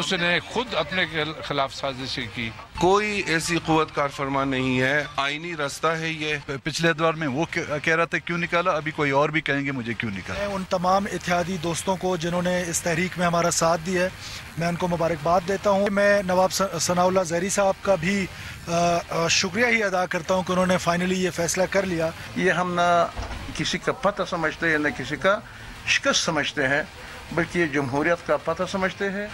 اس نے خود اپنے خلاف سازشیں کی. کوئی ایسی قوت کار فرما نہیں ہے, آئینی راستہ ہے یہ. پچھلے دور میں وہ کہہ رہا تھا کیوں نکالا, ابھی کوئی اور بھی کہیں گے مجھے کیوں نکالا. ان تمام اتحادی دوستوں کو جنہوں نے اس تحریک میں ہمارا ساتھ دیا ہے, میں ان کو مبارکباد دیتا ہوں. میں نواب ثناء اللہ زہری صاحب کا بھی شکریہ ہی ادا کرتا ہوں کہ انہوں نے فائنلی یہ فیصلہ کر لیا. یہ ہم نہ کسی کا پتہ سمجھتے ہیں نہ کسی کا شکست سمجھتے ہیں, بلکہ یہ جمہوریت کا پتہ سمجھتے ہیں.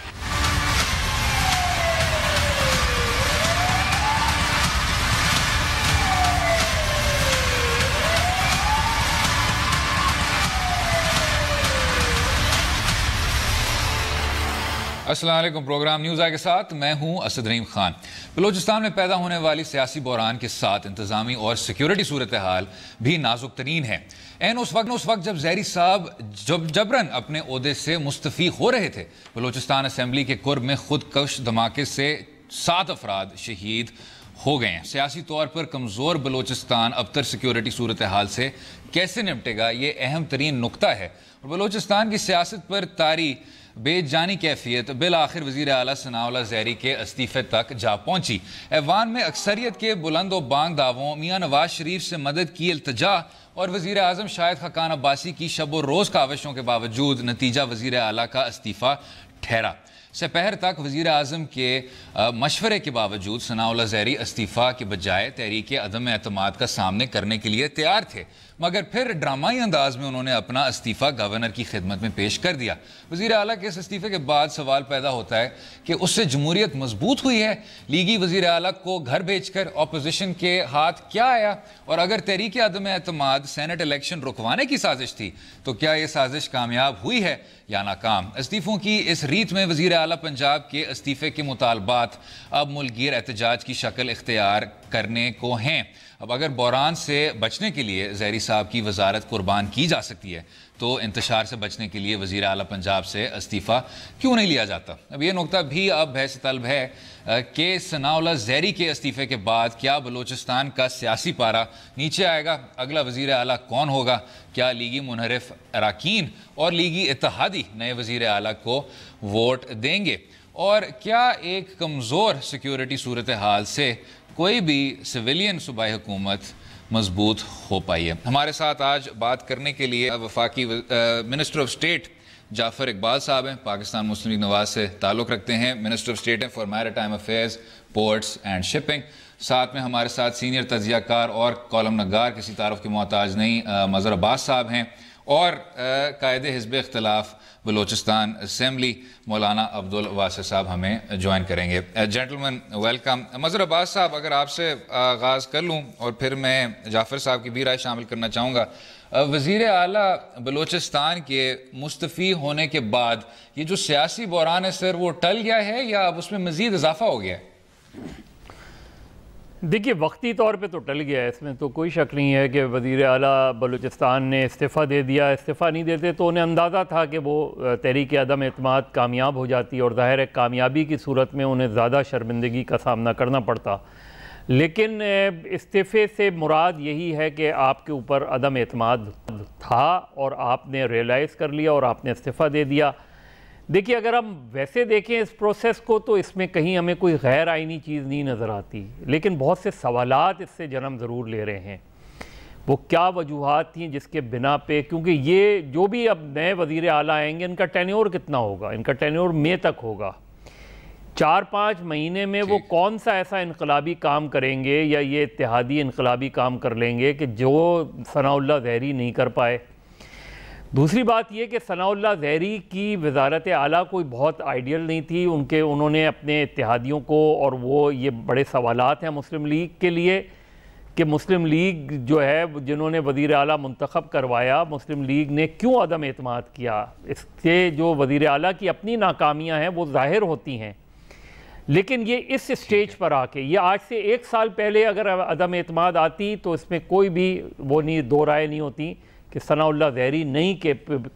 السلام علیکم. پروگرام نیوز آئی کے ساتھ میں ہوں اسد رحیم خان. بلوچستان میں پیدا ہونے والی سیاسی بحران کے ساتھ انتظامی اور سیکیورٹی صورتحال بھی نازک ترین ہے. اس وقت جب زہری صاحب جبراً اپنے عہدے سے مستعفی ہو رہے تھے, بلوچستان اسمبلی کے قرب میں خودکش دھماکے سے 7 افراد شہید ہو گئے ہیں. سیاسی طور پر کمزور بلوچستان ابتر سیکیورٹی صورتحال سے کیسے نمٹے گا, یہ اہم ترین نقطہ ہے. اور بلوچستان کی سیاست پر طاری بے جانی کیفیت بالآخر وزیر اعلیٰ ثناء اللہ زہری کے استعفے تک جا پہنچی. ایوان میں اکثریت کے بلند و بانگ دعووں, میاں نواز شریف سے مدد کی التجا اور وزیر اعظم شاہد خاقان عباسی کی شب و روز کاوشوں کے باوجود نتیجہ وزیر اعلیٰ کا استعفیٰ ٹھہرا. سپہر تک وزیر اعظم کے مشورے کے باوجود ثناء اللہ زہری استعفیٰ کے بجائے تحریک عدم اعتماد کا سامنے کرنے کے لیے تیار تھے, مگر پھر ڈرامائی انداز میں انہوں نے اپنا استعفیٰ گورنر کی خدمت میں پیش کر دیا. وزیر اعلیٰ کے اس استعفے کے بعد سوال پیدا ہوتا ہے کہ اس سے جمہوریت مضبوط ہوئی ہے. لیگی وزیر اعلیٰ کو گھر بھیج کر اپوزیشن کے ہاتھ کیا آیا, اور اگر تحریک عدم اعتماد سینٹ الیکشن رکوانے کی سازش تھی تو کیا یہ سازش کامیاب ہوئی ہے یا ناکام؟ استعفوں کی اس ریت میں وزیر اعلیٰ پنجاب کے استعفے کے مطالبات اب ملک گیر احتجاج کی شکل اختیار کرنے کو ہیں. اب اگر بحران سے بچنے کے لیے زہری صاحب کی وزارت قربان کی جا سکتی ہے تو انتشار سے بچنے کے لیے وزیر اعلیٰ پنجاب سے استعفیٰ کیوں نہیں لیا جاتا؟ اب یہ نقطہ بھی اب بحث طلب ہے کہ ثناء اللہ زہری کے استعفے کے بعد کیا بلوچستان کا سیاسی پارہ نیچے آئے گا؟ اگلا وزیر اعلیٰ کون ہوگا؟ کیا لیگی منحرف اراکین اور لیگی اتحادی نئے وزیر اعلیٰ کو ووٹ دیں گے؟ اور کیا ایک کمزور سیکیورٹی صورتحال سے کوئی بھی سویلین صوبائی حکومت مضبوط ہو پائی ہے؟ ہمارے ساتھ آج بات کرنے کے لیے وفاقی منسٹر آف اسٹیٹ جعفر اقبال صاحب ہیں, پاکستان مسلم لیگ نواز سے تعلق رکھتے ہیں, منسٹر آف اسٹیٹ ہیں فار میری time affairs, ports and shipping. ساتھ میں ہمارے ساتھ سینئر تجزیہ کار اور کالم نگار, کسی تعارف کے محتاج نہیں, مظہر عباس صاحب ہیں, اور قائد حزب اختلاف بلوچستان اسمبلی مولانا عبدالواسع صاحب ہمیں جوائن کریں گے. جینٹلمن ویلکم. مظہر عباس صاحب, اگر آپ سے آغاز کر لوں اور پھر میں جعفر صاحب کی بھی رائے شامل کرنا چاہوں گا. وزیر اعلیٰ بلوچستان کے مستعفی ہونے کے بعد یہ جو سیاسی بحران ہے سر, وہ ٹل گیا ہے یا اب اس میں مزید اضافہ ہو گیا ہے؟ دیکھیے, وقتی طور پہ تو ٹل گیا ہے, اس میں تو کوئی شک نہیں ہے کہ وزیر اعلیٰ بلوچستان نے استعفیٰ دے دیا. استعفیٰ نہیں دیتے تو انہیں اندازہ تھا کہ وہ تحریک عدم اعتماد کامیاب ہو جاتی, اور ظاہر ہے کامیابی کی صورت میں انہیں زیادہ شرمندگی کا سامنا کرنا پڑتا. لیکن استعفے سے مراد یہی ہے کہ آپ کے اوپر عدم اعتماد تھا اور آپ نے ریئلائز کر لیا اور آپ نے استعفیٰ دے دیا. دیکھیے, اگر ہم ویسے دیکھیں اس پروسیس کو تو اس میں کہیں ہمیں کوئی غیر آئینی چیز نہیں نظر آتی, لیکن بہت سے سوالات اس سے جنم ضرور لے رہے ہیں. وہ کیا وجوہات تھیں جس کے بنا پہ, کیونکہ یہ جو بھی اب نئے وزیر اعلیٰ آئیں گے ان کا ٹینیور کتنا ہوگا؟ ان کا ٹینیور مئی تک ہوگا. 4-5 مہینے میں وہ کون سا ایسا انقلابی کام کریں گے یا یہ اتحادی انقلابی کام کر لیں گے کہ جو ثناء اللہ زہری نہیں کر پائے؟ دوسری بات یہ کہ ثناء اللہ زہری کی وزارت اعلیٰ کوئی بہت آئیڈیل نہیں تھی. انہوں نے اپنے اتحادیوں کو, اور وہ یہ بڑے سوالات ہیں مسلم لیگ کے لیے کہ مسلم لیگ جو ہے جنہوں نے وزیر اعلیٰ منتخب کروایا, مسلم لیگ نے کیوں عدم اعتماد کیا؟ اس سے جو وزیر اعلیٰ کی اپنی ناکامیاں ہیں وہ ظاہر ہوتی ہیں. لیکن یہ اس سٹیج پر آ کے, یہ آج سے 1 سال پہلے اگر عدم اعتماد آتی تو اس میں کوئی بھی وہ نہیں, دو رائے نہیں ہوتی کہ ثناء اللہ زہری نہیں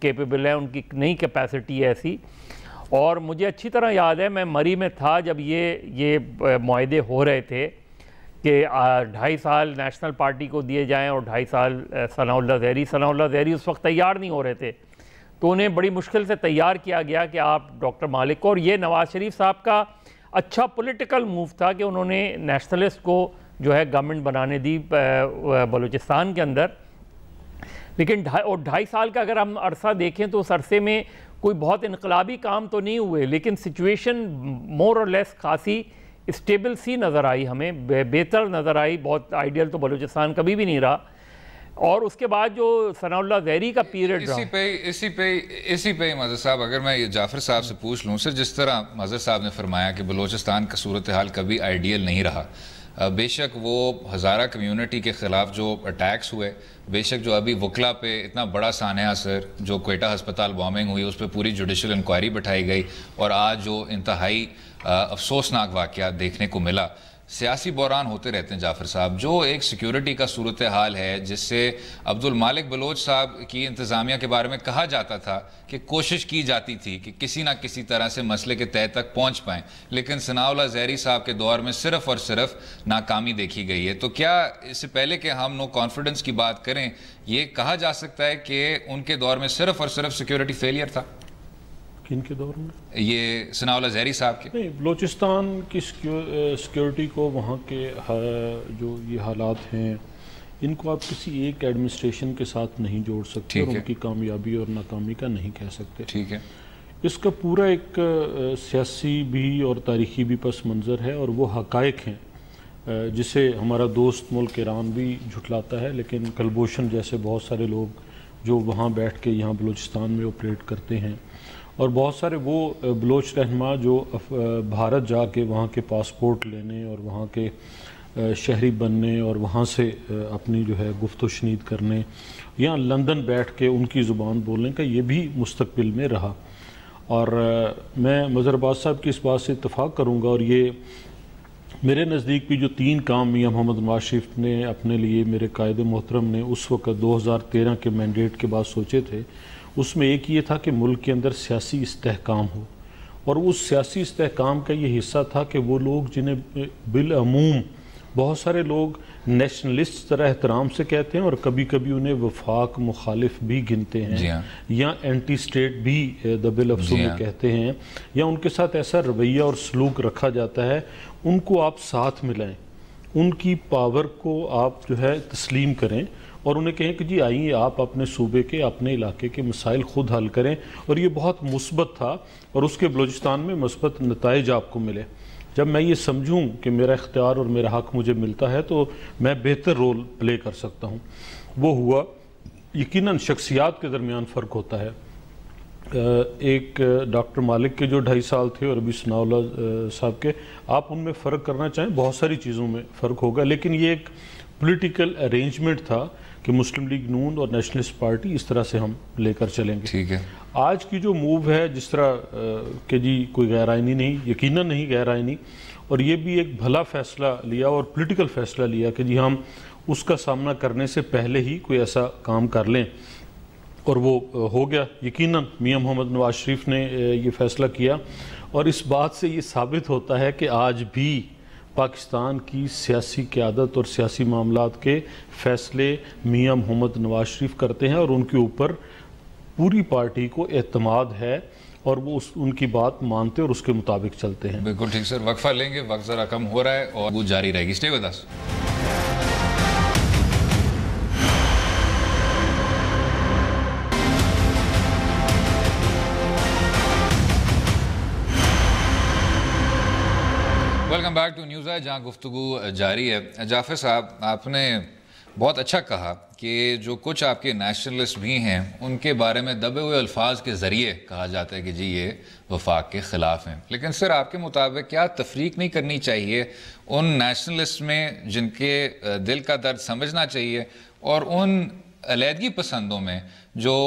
کیپیبل ہے, ان کی نہیں کیپیسٹی ہے ایسی. اور مجھے اچھی طرح یاد ہے, میں مری میں تھا جب یہ معاہدے ہو رہے تھے کہ 2.5 سال نیشنل پارٹی کو دیے جائیں اور 2.5 سال ثناء اللہ زہری اس وقت تیار نہیں ہو رہے تھے. تو انہیں بڑی مشکل سے تیار کیا گیا کہ آپ ڈاکٹر مالک کو، اور یہ نواز شریف صاحب کا اچھا پولیٹیکل موو تھا کہ انہوں نے نیشنلسٹ کو جو ہے گورنمنٹ بنانے دی بلوچستان کے اندر. لیکن 2.5 سال کا اگر ہم عرصہ دیکھیں تو اس عرصے میں کوئی بہت انقلابی کام تو نہیں ہوئے، لیکن سچویشن مور اور لیس خاصی اسٹیبل سی نظر آئی، ہمیں بہتر نظر آئی. بہت آئیڈیل تو بلوچستان کبھی بھی نہیں رہا. اور اس کے بعد جو ثناء اللہ زہری کا پیریڈ رہا، اسی پہ مظہر صاحب اگر میں جعفر صاحب سے پوچھ لوں، سر جس طرح مظہر صاحب نے فرمایا کہ بلوچستان کا صورتحال کبھی آئیڈیل نہیں رہا، بے شک وہ ہزارہ کمیونٹی کے خلاف جو اٹیکس ہوئے، بے شک جو ابھی وکلا پہ اتنا بڑا سانحہ اثر جو کوئٹہ ہسپتال بامبنگ ہوئی اس پہ پوری جوڈیشل انکوائری بٹھائی گئی، اور آج جو انتہائی افسوسناک واقعات دیکھنے کو ملا، سیاسی بحران ہوتے رہتے ہیں جعفر صاحب. جو ایک سیکیورٹی کا صورتحال ہے جس سے عبد المالک بلوچ صاحب کی انتظامیہ کے بارے میں کہا جاتا تھا کہ کوشش کی جاتی تھی کہ کسی نہ کسی طرح سے مسئلے کے تہہ تک پہنچ پائیں، لیکن ثناء اللہ زہری صاحب کے دور میں صرف اور صرف ناکامی دیکھی گئی ہے. تو کیا اس سے پہلے کہ ہم نو کانفیڈنس کی بات کریں، یہ کہا جا سکتا ہے کہ ان کے دور میں صرف اور صرف سیکیورٹی فیلئر تھا؟ کن کے دور میں؟ یہ ثناء اللہ زہری صاحب کے. نہیں، بلوچستان کی سیکیورٹی کو، وہاں کے جو یہ حالات ہیں، ان کو آپ کسی ایک ایڈمنسٹریشن کے ساتھ نہیں جوڑ سکتے اور ان کی کامیابی اور ناکامی کا نہیں کہہ سکتے. ٹھیک ہے. اس کا پورا ایک سیاسی بھی اور تاریخی بھی پس منظر ہے، اور وہ حقائق ہیں جسے ہمارا دوست ملک ایران بھی جھٹلاتا ہے، لیکن کلبھوشن جیسے بہت سارے لوگ جو وہاں بیٹھ کے یہاں بلوچستان میں آپریٹ کرتے ہیں، اور بہت سارے وہ بلوچ رہنما جو بھارت جا کے وہاں کے پاسپورٹ لینے اور وہاں کے شہری بننے اور وہاں سے اپنی جو ہے گفت و شنید کرنے، یا لندن بیٹھ کے ان کی زبان بولنے کا، یہ بھی مستقبل میں رہا. اور میں مظہر عباس صاحب کی اس بات سے اتفاق کروں گا، اور یہ میرے نزدیک بھی جو 3 کام میاں محمد نواز شریف نے اپنے لیے، میرے قائد محترم نے اس وقت 2013 کے مینڈیٹ کے بعد سوچے تھے، اس میں ایک یہ تھا کہ ملک کے اندر سیاسی استحکام ہو، اور اس سیاسی استحکام کا یہ حصہ تھا کہ وہ لوگ جنہیں بالعموم بہت سارے لوگ نیشنلسٹ طرح احترام سے کہتے ہیں اور کبھی کبھی انہیں وفاق مخالف بھی گنتے ہیں، یا اینٹی سٹیٹ بھی دبل افسوں میں کہتے ہیں، یا ان کے ساتھ ایسا رویہ اور سلوک رکھا جاتا ہے، ان کو آپ ساتھ ملائیں، ان کی پاور کو آپ جو ہے تسلیم کریں، اور انہیں کہیں کہ جی آئیے آپ اپنے صوبے کے، اپنے علاقے کے مسائل خود حل کریں. اور یہ بہت مثبت تھا، اور اس کے بلوچستان میں مثبت نتائج آپ کو ملے. جب میں یہ سمجھوں کہ میرا اختیار اور میرا حق مجھے ملتا ہے تو میں بہتر رول پلے کر سکتا ہوں. وہ ہوا. یقیناً شخصیات کے درمیان فرق ہوتا ہے. ایک ڈاکٹر مالک کے جو 2.5 سال تھے اور ابھی ثناء اللہ صاحب کے، آپ ان میں فرق کرنا چاہیں، بہت ساری چیزوں میں فرق ہوگا، لیکن یہ ایک پولیٹیکل ارینجمنٹ تھا کہ مسلم لیگ نون اور نیشنلسٹ پارٹی اس طرح سے ہم لے کر چلیں گے. ٹھیک ہے. آج کی جو موو ہے جس طرح کہ جی کوئی غیر آئینی نہیں، یقیناً نہیں غیر آئینی، اور یہ بھی ایک بھلا فیصلہ لیا اور پولیٹیکل فیصلہ لیا کہ جی ہم اس کا سامنا کرنے سے پہلے ہی کوئی ایسا کام کر لیں، اور وہ ہو گیا. یقیناً میاں محمد نواز شریف نے یہ فیصلہ کیا، اور اس بات سے یہ ثابت ہوتا ہے کہ آج بھی پاکستان کی سیاسی قیادت اور سیاسی معاملات کے فیصلے میاں محمد نواز شریف کرتے ہیں، اور ان کے اوپر پوری پارٹی کو اعتماد ہے، اور وہ ان کی بات مانتے اور اس کے مطابق چلتے ہیں. بالکل ٹھیک سر. وقفہ لیں گے، وقت ذرا کم ہو رہا ہے اور وہ جاری رہے گی. Stay with us. Welcome back to news ہے، جہاں گفتگو جاری ہے. جعفر صاحب، آپ نے بہت اچھا کہا کہ جو کچھ آپ کے نیشنلسٹ بھی ہیں ان کے بارے میں دبے ہوئے الفاظ کے ذریعے کہا جاتا ہے کہ جی یہ وفاق کے خلاف ہیں، لیکن سر آپ کے مطابق کیا تفریق نہیں کرنی چاہیے ان نیشنلسٹ میں جن کے دل کا درد سمجھنا چاہیے، اور ان علیحدگی پسندوں میں جو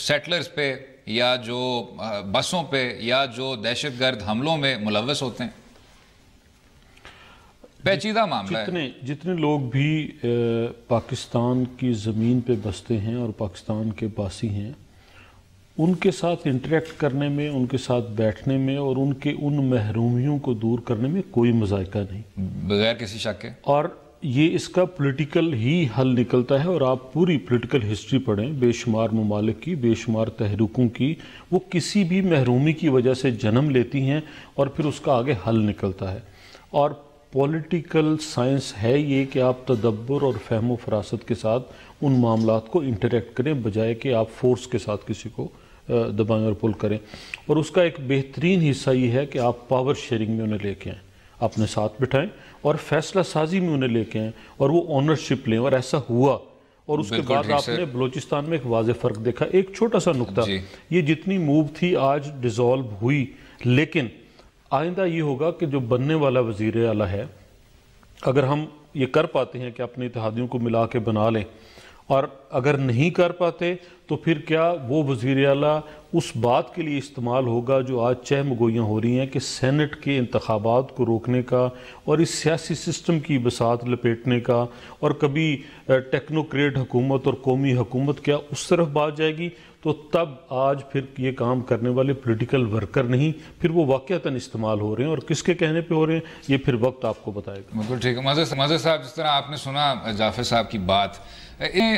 سیٹلرز پہ یا جو بسوں پہ یا جو دہشت گرد حملوں میں ملوث ہوتے ہیں؟ پیچیدہ معاملہ ہے. جتنے لوگ بھی پاکستان کی زمین پہ بستے ہیں اور پاکستان کے باسی ہیں، ان کے ساتھ انٹریکٹ کرنے میں، ان کے ساتھ بیٹھنے میں اور ان کے ان محرومیوں کو دور کرنے میں کوئی مذائقہ نہیں، بغیر کسی شک کے. اور یہ اس کا پولیٹیکل ہی حل نکلتا ہے، اور آپ پوری پولیٹیکل ہسٹری پڑھیں، بے شمار ممالک کی، بے شمار تحریکوں کی، وہ کسی بھی محرومی کی وجہ سے جنم لیتی ہیں اور پھر اس کا آگے حل نکلتا ہے. اور پولیٹیکل سائنس ہے یہ کہ آپ تدبر اور فہم و فراست کے ساتھ ان معاملات کو انٹریکٹ کریں، بجائے کہ آپ فورس کے ساتھ کسی کو دبائیں اور پل کریں. اور اس کا ایک بہترین حصہ یہ ہے کہ آپ پاور شیئرنگ میں انہیں لے کے آئیں، اپنے ساتھ بٹھائیں اور فیصلہ سازی میں انہیں لے کے آئیں اور وہ اونرشپ لیں. اور ایسا ہوا، اور اس کے بعد آپ نے بلوچستان میں ایک واضح فرق دیکھا. ایک چھوٹا سا نقطہ، یہ جتنی موو تھی آج ڈیزالو ہوئی، لیکن آئندہ یہ ہوگا کہ جو بننے والا وزیر اعلیٰ ہے، اگر ہم یہ کر پاتے ہیں کہ اپنے اتحادیوں کو ملا کے بنا لیں، اور اگر نہیں کر پاتے تو پھر کیا وہ وزیر اعلیٰ اس بات کے لیے استعمال ہوگا جو آج چہمگوئیاں ہو رہی ہیں کہ سینٹ کے انتخابات کو روکنے کا اور اس سیاسی سسٹم کی بساط لپیٹنے کا، اور کبھی ٹیکنوکریٹ حکومت اور قومی حکومت کیا اس طرف بات جائے گی؟ تو تب آج پھر یہ کام کرنے والے پولیٹیکل ورکر نہیں، پھر وہ واقعتاً استعمال ہو رہے ہیں، اور کس کے کہنے پہ ہو رہے ہیں یہ پھر وقت آپ کو بتائے گا. بالکل ٹھیک ہے. مظہر صاحب، جس طرح آپ نے سنا جعفر صاحب کی بات،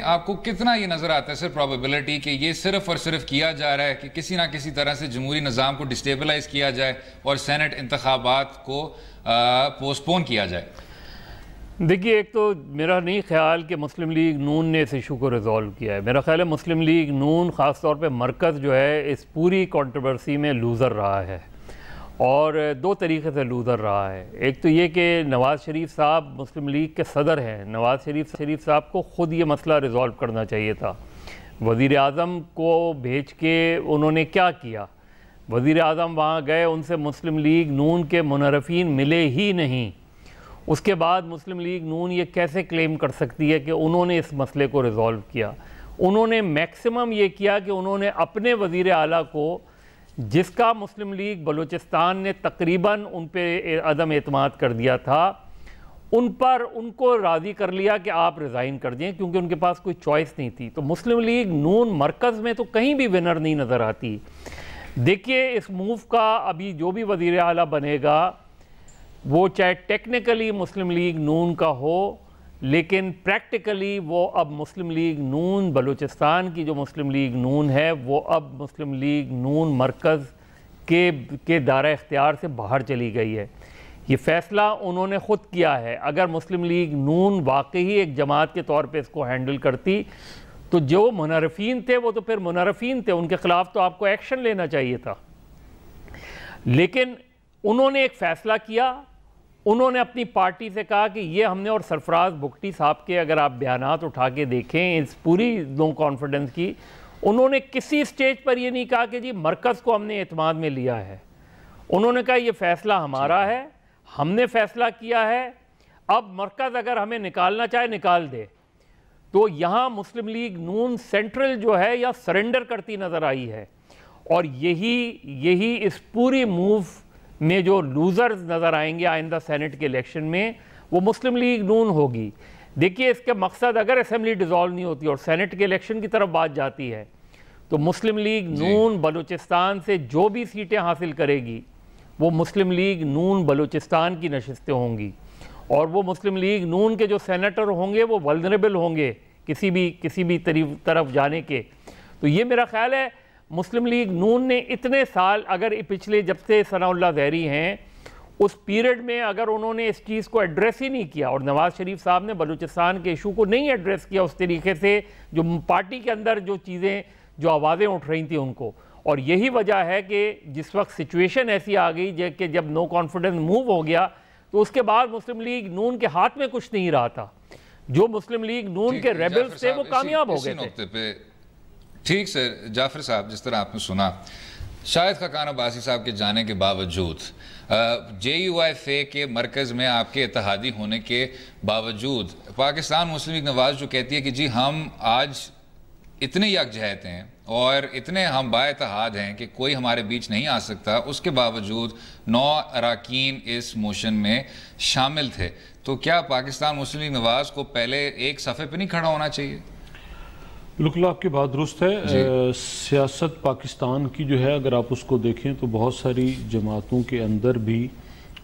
آپ کو کتنا یہ نظر آتا ہے صرف پروبیبلٹی کہ یہ صرف اور صرف کیا جا رہا ہے کہ کسی نہ کسی طرح سے جمہوری نظام کو ڈسٹیبلائز کیا جائے اور سینٹ انتخابات کو پوسٹ پون کیا جائے؟ دیکھیے، ایک تو میرا نہیں خیال کہ مسلم لیگ نون نے اس ایشو کو ریزالو کیا ہے. میرا خیال ہے مسلم لیگ نون خاص طور پہ مرکز جو ہے اس پوری کنٹروورسی میں لوزر رہا ہے، اور دو طریقے سے لوزر رہا ہے. ایک تو یہ کہ نواز شریف صاحب مسلم لیگ کے صدر ہیں. نواز شریف صاحب کو خود یہ مسئلہ ریزالو کرنا چاہیے تھا. وزیر اعظم کو بھیج کے انہوں نے کیا کیا؟ وزیر اعظم وہاں گئے، ان سے مسلم لیگ نون کے منحرفین ملے ہی نہیں. اس کے بعد مسلم لیگ نون یہ کیسے کلیم کر سکتی ہے کہ انہوں نے اس مسئلے کو ریزالو کیا؟ انہوں نے میکسیمم یہ کیا کہ انہوں نے اپنے وزیر اعلیٰ کو، جس کا مسلم لیگ بلوچستان نے تقریباً ان پہ عدم اعتماد کر دیا تھا، ان کو راضی کر لیا کہ آپ ریزائن کر دیں، کیونکہ ان کے پاس کوئی چوائس نہیں تھی. تو مسلم لیگ نون مرکز میں تو کہیں بھی ونر نہیں نظر آتی. دیکھیے، اس موو کا ابھی جو بھی وزیر اعلیٰ بنے گا، وہ چاہے ٹیکنیکلی مسلم لیگ نون کا ہو، لیکن پریکٹیکلی وہ اب مسلم لیگ نون بلوچستان کی جو مسلم لیگ نون ہے، وہ اب مسلم لیگ نون مرکز کے دائرہ اختیار سے باہر چلی گئی ہے. یہ فیصلہ انہوں نے خود کیا ہے. اگر مسلم لیگ نون واقعی ایک جماعت کے طور پہ اس کو ہینڈل کرتی تو جو منحرفین تھے وہ تو پھر منحرفین تھے، ان کے خلاف تو آپ کو ایکشن لینا چاہیے تھا. لیکن انہوں نے ایک فیصلہ کیا. انہوں نے اپنی پارٹی سے کہا کہ یہ ہم نے، اور سرفراز بگٹی صاحب کے اگر آپ بیانات اٹھا کے دیکھیں اس پوری نو کانفیڈنس کی، انہوں نے کسی سٹیج پر یہ نہیں کہا کہ جی مرکز کو ہم نے اعتماد میں لیا ہے. انہوں نے کہا یہ فیصلہ ہمارا ہے، ہم نے فیصلہ کیا ہے، اب مرکز اگر ہمیں نکالنا چاہے نکال دے. تو یہاں مسلم لیگ نون سینٹرل جو ہے یا سرنڈر کرتی نظر آئی ہے، اور یہی اس پوری موو میں جو لوزرز نظر آئیں گے آئندہ سینٹ کے الیکشن میں، وہ مسلم لیگ نون ہوگی. دیکھیے، اس کے مقصد اگر اسمبلی ڈیزالو نہیں ہوتی اور سینٹ کے الیکشن کی طرف بات جاتی ہے، تو مسلم لیگ نون بلوچستان سے جو بھی سیٹیں حاصل کرے گی وہ مسلم لیگ نون بلوچستان کی نشستیں ہوں گی، اور وہ مسلم لیگ نون کے جو سینیٹر ہوں گے وہ ولنریبل ہوں گے کسی بھی طرف جانے کے. تو یہ میرا خیال ہے مسلم لیگ نون نے اتنے سال، اگر پچھلے جب سے ثناء اللہ ظہری ہیں اس پیریڈ میں اگر انہوں نے اس چیز کو ایڈریس ہی نہیں کیا، اور نواز شریف صاحب نے بلوچستان کے ایشو کو نہیں ایڈریس کیا اس طریقے سے جو پارٹی کے اندر جو چیزیں، جو آوازیں اٹھ رہی تھیں ان کو. اور یہی وجہ ہے کہ جس وقت سچویشن ایسی آ گئی کہ جب نو کانفیڈنس موو ہو گیا تو اس کے بعد مسلم لیگ نون کے ہاتھ میں کچھ نہیں رہا تھا. جو مسلم لیگ نون کے ریبلز تھے وہ کامیاب ہو گئے تھے. ٹھیک سر. جعفر صاحب، جس طرح آپ نے سنا، شاہد خاقان عباسی صاحب کے جانے کے باوجود، جے یو آئی فے کے مرکز میں آپ کے اتحادی ہونے کے باوجود، پاکستان مسلم لیگ نواز جو کہتی ہے کہ جی ہم آج اتنے یکجہت ہیں اور اتنے ہم با اتحاد ہیں کہ کوئی ہمارے بیچ نہیں آ سکتا، اس کے باوجود 9 اراکین اس موشن میں شامل تھے. تو کیا پاکستان مسلم لیگ نواز کو پہلے ایک صفحے پہ نہیں کھڑا ہونا چاہیے؟ بالکل آپ کی بات درست ہے. سیاست پاکستان کی جو ہے اگر آپ اس کو دیکھیں تو بہت ساری جماعتوں کے اندر بھی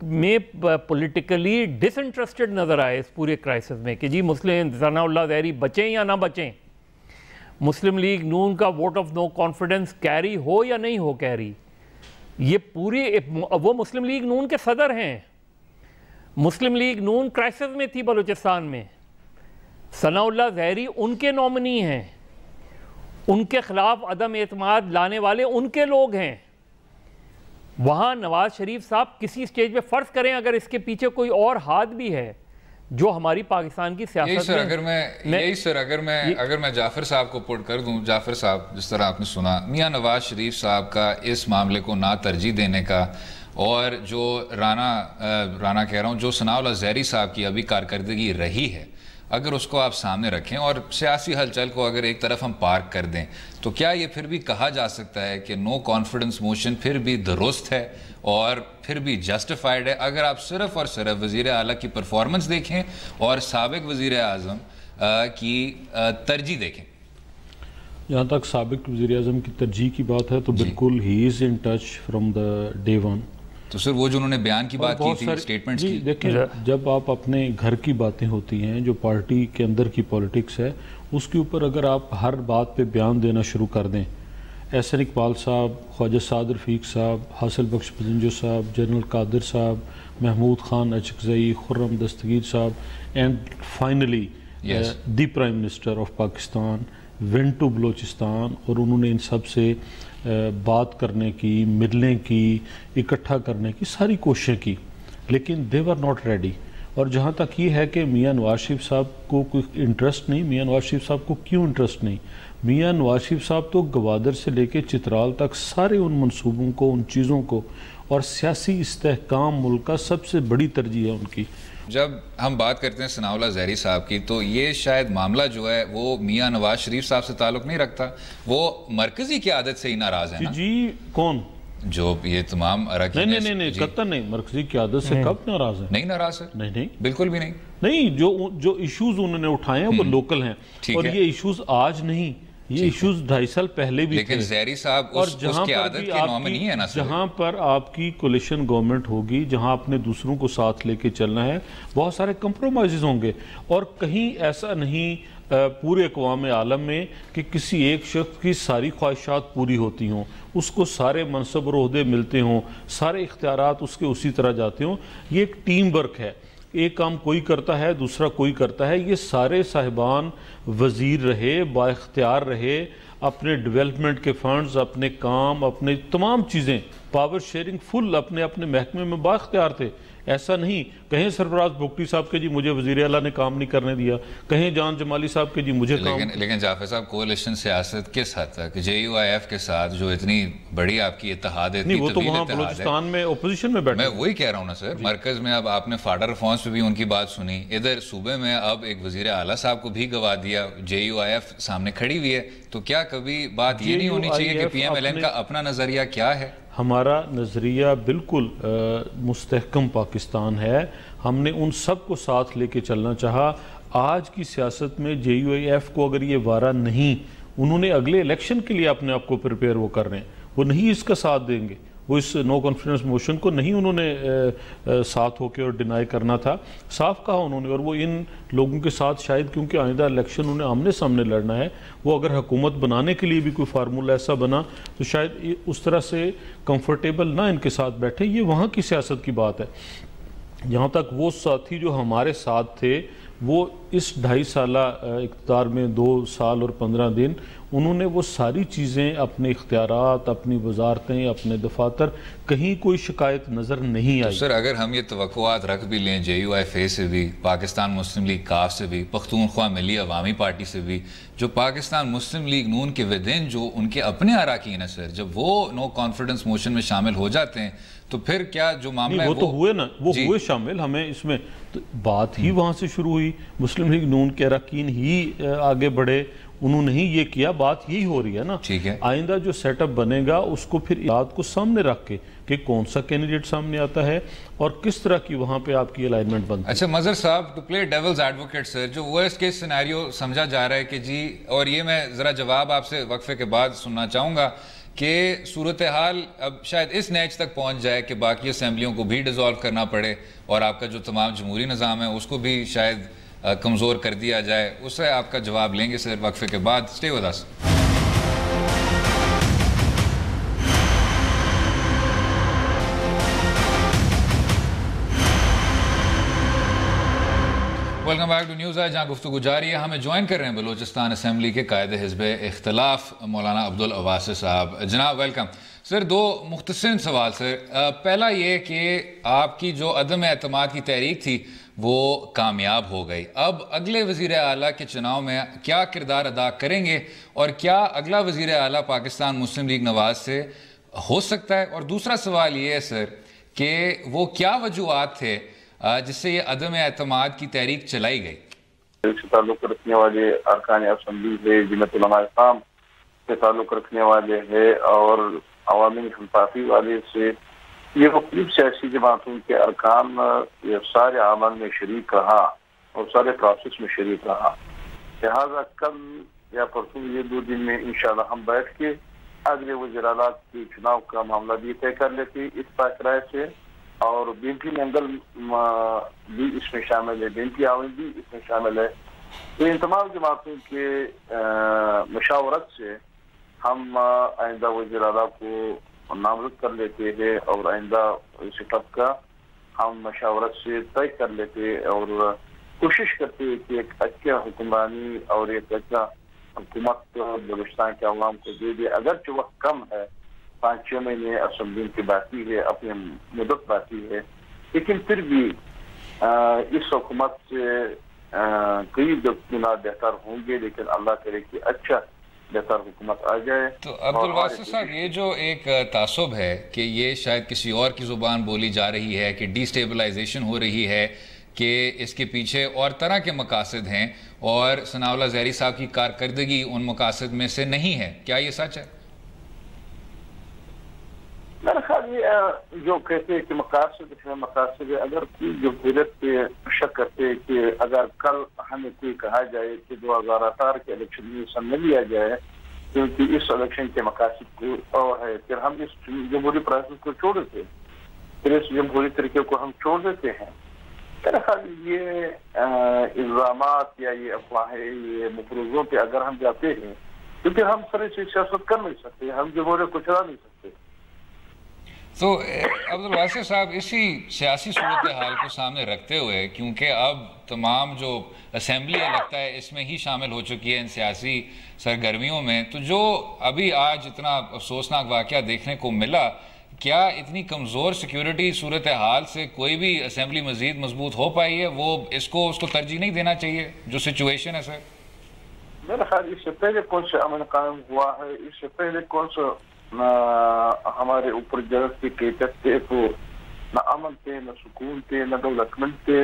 میں پولیٹیکلی ڈس انٹرسٹڈ نظر آئے اس پورے کرائسس میں کہ جی مسلم ثناء اللہ زہری بچیں یا نہ بچیں، مسلم لیگ نون کا vote of no confidence carry ہو یا نہیں ہو کیری. یہ پوری وہ مسلم لیگ نون کے صدر ہیں. مسلم لیگ نون کرائسس میں تھی بلوچستان میں. ثناء اللہ زہری ان کے نومنی ہیں، ان کے خلاف عدم اعتماد لانے والے ان کے لوگ ہیں. وہاں نواز شریف صاحب کسی سٹیج پہ فرض کریں اگر اس کے پیچھے کوئی اور ہاتھ بھی ہے جو ہماری پاکستان کی سیاست اگر میں جعفر صاحب کو پٹ کر دوں. جعفر صاحب، جس طرح آپ نے سنا میاں نواز شریف صاحب کا اس معاملے کو نہ ترجیح دینے کا، اور جو رانا کہہ رہا ہوں جو ثناء اللہ زہری صاحب کی ابھی کارکردگی رہی ہے، اگر اس کو آپ سامنے رکھیں اور سیاسی ہلچل کو اگر ایک طرف ہم پارک کر دیں، تو کیا یہ پھر بھی کہا جا سکتا ہے کہ نو کانفیڈنس موشن پھر بھی درست ہے اور پھر بھی جسٹیفائیڈ ہے اگر آپ صرف اور صرف وزیر اعلیٰ کی پرفارمنس دیکھیں اور سابق وزیر اعظم کی ترجیح دیکھیں؟ جہاں تک سابق وزیر اعظم کی ترجیح کی بات ہے تو بالکل ہی is in touch from the day one. تو سر وہ جو انہوں نے بیان کی بات کی تھی، سٹیٹمنٹس کی، دیکھیں جب آپ اپنے گھر کی باتیں ہوتی ہیں، جو پارٹی کے اندر کی پولیٹکس ہے، اس کے اوپر اگر آپ ہر بات پہ بیان دینا شروع کر دیں، احسن اقبال صاحب، خواجہ سعد رفیق صاحب، حاصل بخش پزنجو صاحب، جنرل قادر صاحب، محمود خان اچکزئی، خرم دستگیر صاحب، and finally the prime minister of Pakistan went to Balochistan, اور انہوں نے ان سب سے بات کرنے کی، ملنے کی، اکٹھا کرنے کی ساری کوششیں کی، لیکن دے ور ناٹ ریڈی. اور جہاں تک یہ ہے کہ میاں نواز شریف صاحب کو کوئی انٹرسٹ نہیں، میاں نواز شریف صاحب کو کیوں انٹرسٹ نہیں؟ میاں نواز شریف صاحب تو گوادر سے لے کے چترال تک سارے ان منصوبوں کو، ان چیزوں کو، اور سیاسی استحکام ملک کا سب سے بڑی ترجیح ہے ان کی. جب ہم بات کرتے ہیں ثناء اللہ زہری صاحب کی، تو یہ شاید معاملہ جو ہے وہ میاں نواز شریف صاحب سے تعلق نہیں رکھتا، وہ مرکزی قیادت سے ہی ناراض ہے نا. جی کون؟ جو یہ تمام اراکین. نہیں قطعاً نہیں، مرکزی قیادت سے کب ناراض ہے؟ نہیں ناراض ہے، نہیں بالکل بھی نہیں. نہیں، جو ایشوز انہوں نے اٹھائے ہیں وہ لوکل ہیں، اور یہ ایشوز آج نہیں، یہ ایشوز 2.5 سال پہلے بھی تھے. لیکن زہری صاحب اس قیادت کے نومنی ہے نا. جہاں پر آپ کی کولیشن گورنمنٹ ہوگی، جہاں آپ نے دوسروں کو ساتھ لے کے چلنا ہے، بہت سارے کمپرومائزز ہوں گے، اور کہیں ایسا نہیں پورے اقوام عالم میں کہ کسی ایک شخص کی ساری خواہشات پوری ہوتی ہوں، اس کو سارے منصب اور عہدے ملتے ہوں، سارے اختیارات اس کے اسی طرح جاتے ہوں. یہ ایک ٹیم ورک ہے، ایک کام کوئی کرتا ہے دوسرا کوئی کرتا ہے. یہ سارے صاحبان وزیر رہے، با اختیار رہے، اپنے ڈیولپمنٹ کے فنڈز، اپنے کام، اپنے تمام چیزیں، پاور شیئرنگ فل اپنے محکمے میں با اختیار تھے. ایسا نہیں کہیں سرفراز بھگٹی صاحب کے جی مجھے وزیر اعلیٰ نے کام نہیں کرنے دیا، کہیں جان جمالی صاحب کے جی مجھے کام. لیکن جعفر صاحب کولیشن سیاست کس حد تک JUIF کے ساتھ جو اتنی بڑی آپ کی اتحاد ہے، نہیں وہ تو وہاں بلوچستان میں اپوزیشن میں بیٹھے. میں وہی کہہ رہا ہوں نا سر، مرکز میں اب آپ نے فاڈر ریفارمز پہ بھی ان کی بات سنی، ادھر صوبے میں اب ایک وزیر اعلیٰ صاحب کو بھی گوا دیا، JUIF سامنے کھڑی ہوئی ہے. تو کیا کبھی بات یہ نہیں ہونی چاہیے کہ PMLN کا اپنا نظریہ کیا ہے؟ ہمارا نظریہ بالکل مستحکم پاکستان ہے. ہم نے ان سب کو ساتھ لے کے چلنا چاہا. آج کی سیاست میں JUIF کو اگر یہ وارہ نہیں، انہوں نے اگلے الیکشن کے لیے اپنے آپ کو پریپیئر وہ کر رہے ہیں، وہ نہیں اس کا ساتھ دیں گے، وہ اس نو کانفیڈنس موشن کو نہیں انہوں نے ساتھ ہو کے اور ڈینائی کرنا تھا. صاف کہا انہوں نے، اور وہ ان لوگوں کے ساتھ شاید کیونکہ آئندہ الیکشن انہیں آمنے سامنے لڑنا ہے، وہ اگر حکومت بنانے کے لیے بھی کوئی فارمولہ ایسا بنا تو شاید اس طرح سے کمفرٹیبل نہ ان کے ساتھ بیٹھے. یہ وہاں کی سیاست کی بات ہے. جہاں تک وہ ساتھی جو ہمارے ساتھ تھے، وہ اس 2.5 سالہ اقتدار میں 2 سال اور 15 دن انہوں نے وہ ساری چیزیں، اپنے اختیارات، اپنی وزارتیں، اپنے دفاتر، کہیں کوئی شکایت نظر نہیں آئی. سر اگر ہم یہ توقعات رکھ بھی لیں JUIF سے بھی، پاکستان مسلم لیگ کاف سے بھی، پختونخوا ملی عوامی پارٹی سے بھی، جو پاکستان مسلم لیگ نون کے ودین جو ان کے اپنے اراکین ہیں سر، جب وہ نو کانفیڈنس موشن میں شامل ہو جاتے ہیں تو پھر کیا جو معاملہ ہے وہ تو ہوئے نا، وہ ہوئے شامل. ہمیں اس میں بات ہی وہاں سے شروع ہوئی، مسلم لیگ نون کے اراکین ہی آگے بڑھے، انہوں نے ہی یہ کیا. بات یہی ہو رہی ہے نا. آئندہ جو سیٹ اپ بنے گا اس کو پھر بات کو سامنے رکھ کے کہ کون سا کینڈیڈیٹ سامنے آتا ہے اور کس طرح کی وہاں پہ آپ کی الائنمنٹ بنتی ہے. اچھا مظہر صاحب، ٹو پلے ڈیولز ایڈوکیٹ سر، جو ورسٹ کیس سینیریو سمجھا جا رہا ہے کہ جی، اور یہ میں ذرا جواب آپ سے وقفے کے بعد سننا چاہوں گا کہ صورتحال اب شاید اس نیچ تک پہنچ جائے کہ باقی اسمبلیوں کو بھی ڈیزالو کرنا پڑے اور آپ کا جو تمام جمہوری نظام ہے اس کو بھی شاید کمزور کر دیا جائے؟ اس سے آپ کا جواب لیں گے سر وقفے کے بعد. Stay with us. Welcome back to news آج، جہاں گفتگو جاری ہے. ہمیں جوائن کر رہے ہیں بلوچستان اسمبلی کے قائد حزب اختلاف مولانا عبدالواسی صاحب. جناب ویلکم. سر دو مختصر سوال سر. پہلا یہ کہ آپ کی جو عدم اعتماد کی تحریک تھی وہ کامیاب ہو گئی، اب اگلے وزیر اعلیٰ کے چناؤ میں کیا کردار ادا کریں گے اور کیا اگلا وزیر اعلیٰ پاکستان مسلم لیگ نواز سے ہو سکتا ہے؟ اور دوسرا سوال یہ ہے سر کہ وہ کیا وجوہات تھے جس سے یہ عدم اعتماد کی تحریک چلائی گئی؟ سے تعلق رکھنے والے ارکان اسمبلی ہے، جمعیت علماء اسلام سے تعلق رکھنے والے ہیں اور عوامی نشن پارٹی والے سے، یہ مختلف سیاسی جماعتوں کے ارکان یہ سارے عمل میں شریک رہا اور سارے پروسیس میں شریک رہا. لہٰذا کل یا پرسوں یہ 2 دن میں انشاءاللہ ہم بیٹھ کے اگلے وزیراعلیٰ کے چناؤ کا معاملہ بھی طے کر لیتے اتفاق رائے سے، اور بی پی مینگل بھی اس میں شامل ہے، بی پی عوام بھی اس میں شامل ہے. تو ان تمام جماعتوں کے مشاورت سے ہم آئندہ وزیر اعلیٰ کو نامزد کر لیتے ہیں اور آئندہ سٹپ کا ہم مشاورت سے طے کر لیتے اور کوشش کرتے ہیں کہ ایک اچھا حکمرانی اور ایک اچھا حکومت بلوچستان کے عوام کو دے دے. اگرچہ وقت کم ہے، 5-6 مہینے اسمبلی کی باقی ہے، اپنی مدت باقی ہے، لیکن پھر بھی اس حکومت سے کئی گنا بہتر ہوں گے، لیکن اللہ کرے کہ اچھا بہتر حکومت آ جائے. تو عبدالواسی صاحب یہ جو ایک تعصب ہے کہ یہ شاید کسی اور کی زبان بولی جا رہی ہے کہ ڈی سٹیبلائزیشن ہو رہی ہے، کہ اس کے پیچھے اور طرح کے مقاصد ہیں اور ثناء اللہ زہری صاحب کی کارکردگی ان مقاصد میں سے نہیں ہے، کیا یہ سچ ہے؟ میرا خیال یہ جو کہتے ہیں کہ مقاصد ہے، اگر کوئی جمہوریت پہ شک کرتے کہ اگر کل ہمیں کوئی کہا جائے کہ 2018 کے الیکشن میں حصہ نہ لیا جائے کیونکہ اس الیکشن کے مقاصد کو اور ہے، پھر ہم اس جمہوری پروسیس کو چھوڑ دیتے، پھر اس جمہوری طریقے کو ہم چھوڑ دیتے ہیں. میرا خیال یہ الزامات یا یہ افواہیں، یہ مفروضوں پہ اگر ہم جاتے ہیں تو پھر ہم سر سے سیاست کر نہیں سکتے، ہم جمہوریت کو چلا نہیں سکتے. تو عبدالواسی صاحب اسی سیاسی صورتحال کو سامنے رکھتے ہوئے، کیونکہ اب تمام جو اسمبلی ہے لگتا ہے اس میں ہی شامل ہو چکی ہے ان سیاسی سرگرمیوں میں، تو جو ابھی آج اتنا افسوسناک واقعہ دیکھنے کو ملا، کیا اتنی کمزور سیکیورٹی صورتحال سے کوئی بھی اسمبلی مزید مضبوط ہو پائی ہے؟ وہ اس کو ترجیح نہیں دینا چاہیے جو سچویشن ہے سر؟ میرا خیال اس سے پہلے کون سا امن قائم ہوا ہے، اس سے پہلے کون سا ہمارے اوپر جلد کی کیفیت تھے، تو نہ امن تھے، نہ سکون تھے، نہ ڈیولپمنٹ تھے،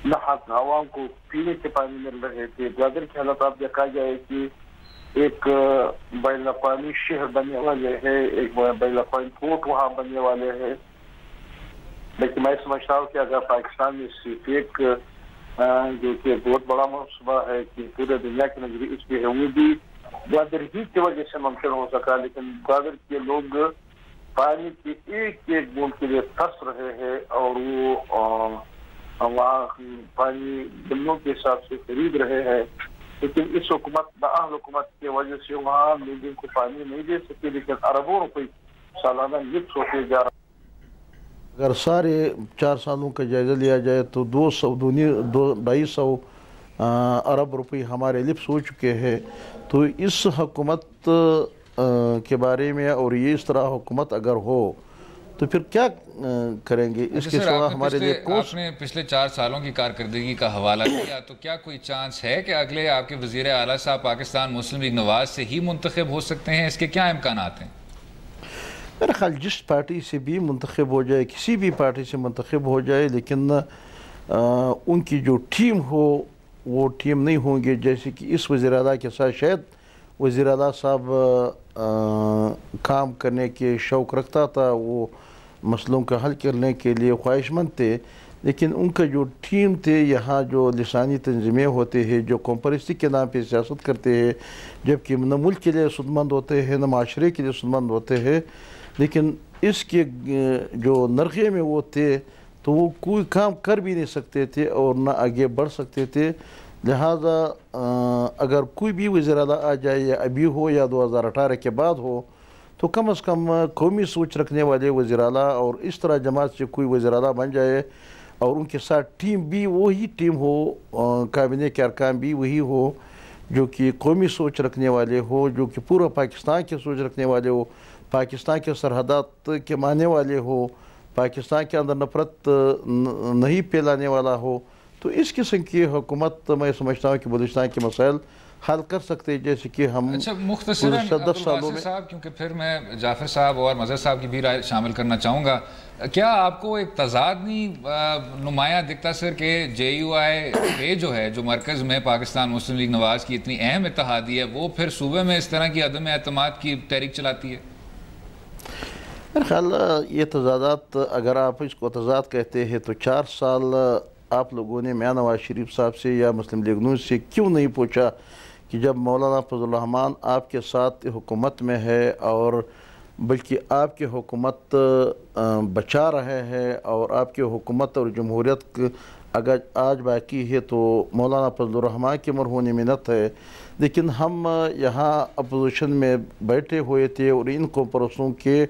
نہ عوام کو پینے کے پانی مل رہے تھے. گوادر کی حالت آپ دیکھا جائے کہ ایک بین الاقوامی شہر بننے والے ہیں، ایک بین الاقوامی پورٹ وہاں بننے والے ہیں، لیکن میں سمجھتا ہوں کہ اگر پاکستان میں صرف ایک جو کہ بہت بڑا منصوبہ ہے کہ پورے دنیا کی نظری اس پہ ہے، وہ بھی گوادر ہی کی وجہ سے ممکن ہو سکا. لیکن گوادر کے لوگ پانی کی ایک بوند کے لیے ترس رہے ہیں اور وہ وہاں پانی بلوں کے حساب سے خرید رہے ہیں، لیکن اس حکومت نااہل حکومت کی وجہ سے وہاں لوگوں کو پانی نہیں دے سکتے، لیکن اربوں روپے سالانہ لفٹ ہوتے جا رہا. اگر سارے 4 سالوں کا جائزہ لیا جائے تو 200-250 ارب روپے ہمارے لفظ ہو چکے ہیں. تو اس حکومت کے بارے میں اور یہ اس طرح حکومت اگر ہو تو پھر کیا کریں گے؟ اس کے سوا ہمارے لیے آپ نے پچھلے 4 سالوں کی کارکردگی کا حوالہ کیا، تو کیا کوئی چانس ہے کہ اگلے آپ کے وزیر اعلیٰ صاحب پاکستان مسلم لیگ نواز سے ہی منتخب ہو سکتے ہیں؟ اس کے کیا امکانات ہیں؟ میرا خیال جس پارٹی سے بھی منتخب ہو جائے، کسی بھی پارٹی سے منتخب ہو جائے، لیکن ان کی جو ٹیم ہو وہ ٹیم نہیں ہوں گے جیسے کہ اس وزیر اعلیٰ کے ساتھ شاید وزیر اعلیٰ صاحب کام کرنے کے شوق رکھتا تھا، وہ مسئلوں کا حل کرنے کے لیے خواہش مند تھے، لیکن ان کا جو ٹیم تھے یہاں جو لسانی تنظیمیں ہوتے ہیں جو کمپرستی کے نام پہ سیاست کرتے ہیں، جبکہ نہ ملک کے لیے سود مند ہوتے ہیں نہ معاشرے کے لیے سود مند ہوتے ہیں، لیکن اس کے جو نرخے میں وہ تھے تو وہ کوئی کام کر بھی نہیں سکتے تھے اور نہ آگے بڑھ سکتے تھے. لہٰذا اگر کوئی بھی وزیر اعلیٰ آ جائے یا ابھی ہو یا 2018 کے بعد ہو تو کم از کم قومی سوچ رکھنے والے وزیر اعلیٰ اور اس طرح جماعت سے کوئی وزیر اعلیٰ بن جائے اور ان کے ساتھ ٹیم بھی وہی ٹیم ہو، کابینہ کے ارکان بھی وہی ہو جو کہ قومی سوچ رکھنے والے ہو، جو کہ پورا پاکستان کی سوچ رکھنے والے ہو، پاکستان کے سرحدات کے ماننے والے ہو، پاکستان کے اندر نفرت نہیں پھیلانے والا ہو، تو اس قسم کی حکومت میں سمجھتا ہوں کہ بلوچستان کے مسائل حل کر سکتے ہیں، جیسے کہ ہم مختصراً عبدالباسط صاحب، کیونکہ پھر میں جعفر صاحب اور مظہر صاحب کی بھی رائے شامل کرنا چاہوں گا. کیا آپ کو ایک تضاد نہیں نمایاں دکھتا سر کہ JUI جو ہے، جو مرکز میں پاکستان مسلم لیگ نواز کی اتنی اہم اتحادی ہے، وہ پھر صوبے میں اس طرح کی عدم اعتماد کی تحریک چلاتی ہے؟ میرا خیال یہ تضادات، اگر آپ اس کو تضاد کہتے ہیں تو 4 سال آپ لوگوں نے میاں نواز شریف صاحب سے یا مسلم لیگ نون سے کیوں نہیں پوچھا کہ جب مولانا فضل الرحمان آپ کے ساتھ حکومت میں ہے اور بلکہ آپ کی حکومت بچا رہے ہیں اور آپ کی حکومت اور جمہوریت اگر آج باقی ہے تو مولانا فضل الرحمان کی مرہون منت ہے، لیکن ہم یہاں اپوزیشن میں بیٹھے ہوئے تھے اور ان کو پرسوں کے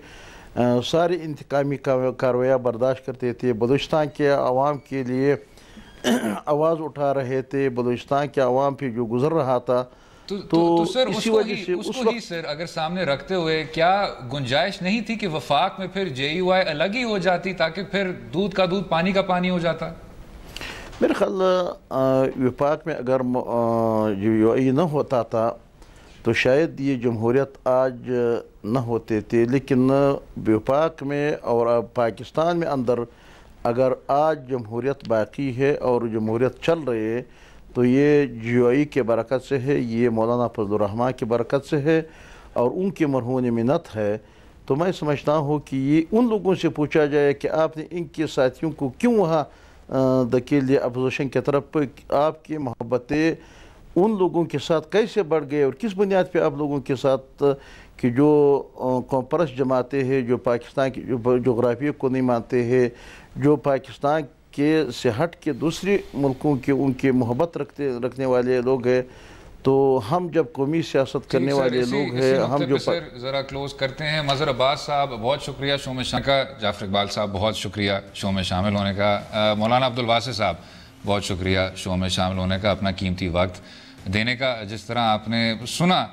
سارے انتقامی کارروائیاں برداشت کرتے تھے، بلوچستان کے عوام کے لیے آواز اٹھا رہے تھے، بلوچستان کے عوام پہ جو گزر رہا تھا تو سر اس کو ہی سر اگر سامنے رکھتے ہوئے کیا گنجائش نہیں تھی کہ وفاق میں پھر JUI الگ ہی ہو جاتی تاکہ پھر دودھ کا دودھ پانی کا پانی ہو جاتا؟ میرے خیال وفاق میں اگر JUI نہ ہوتا تھا تو شاید یہ جمہوریت آج نہ ہوتے تھے، لیکن وفاق میں اور پاکستان میں اندر اگر آج جمہوریت باقی ہے اور جمہوریت چل رہی ہے تو یہ JUI کے برکت سے ہے، یہ مولانا فضل الرحمان کی برکت سے ہے اور ان کی مرہون منت ہے. تو میں سمجھتا ہوں کہ یہ ان لوگوں سے پوچھا جائے کہ آپ نے ان کے ساتھیوں کو کیوں وہاں دھکیل دیا اپوزیشن کی طرف، آپ کی محبتیں ان لوگوں کے ساتھ کیسے بڑھ گئے اور کس بنیاد پہ آپ لوگوں کے ساتھ کہ جو کمپرس جماعتیں ہیں، جو پاکستان کی جغرافیہ کو نہیں مانتے ہیں، جو پاکستان کے سے ہٹ کے دوسرے ملکوں کے ان کے محبت رکھنے والے لوگ ہیں، تو ہم جب قومی سیاست کرنے والے لوگ ہیں ہم جو ذرا کلوز کرتے ہیں. مظہر عباس صاحب بہت شکریہ شو میں شامل کا، جعفر اقبال صاحب بہت شکریہ شو میں شامل ہونے کا، مولانا عبدالباسط صاحب بہت شکریہ شو میں شامل ہونے کا، اپنا قیمتی وقت دینے کا. جس طرح آپ نے سنا،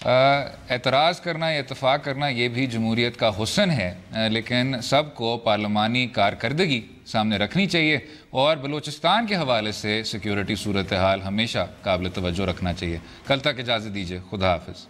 اعتراض کرنا یا اتفاق کرنا یہ بھی جمہوریت کا حسن ہے، لیکن سب کو پارلیمانی کارکردگی سامنے رکھنی چاہیے اور بلوچستان کے حوالے سے سیکیورٹی صورتحال ہمیشہ قابل توجہ رکھنا چاہیے. کل تک اجازت دیجیے، خدا حافظ.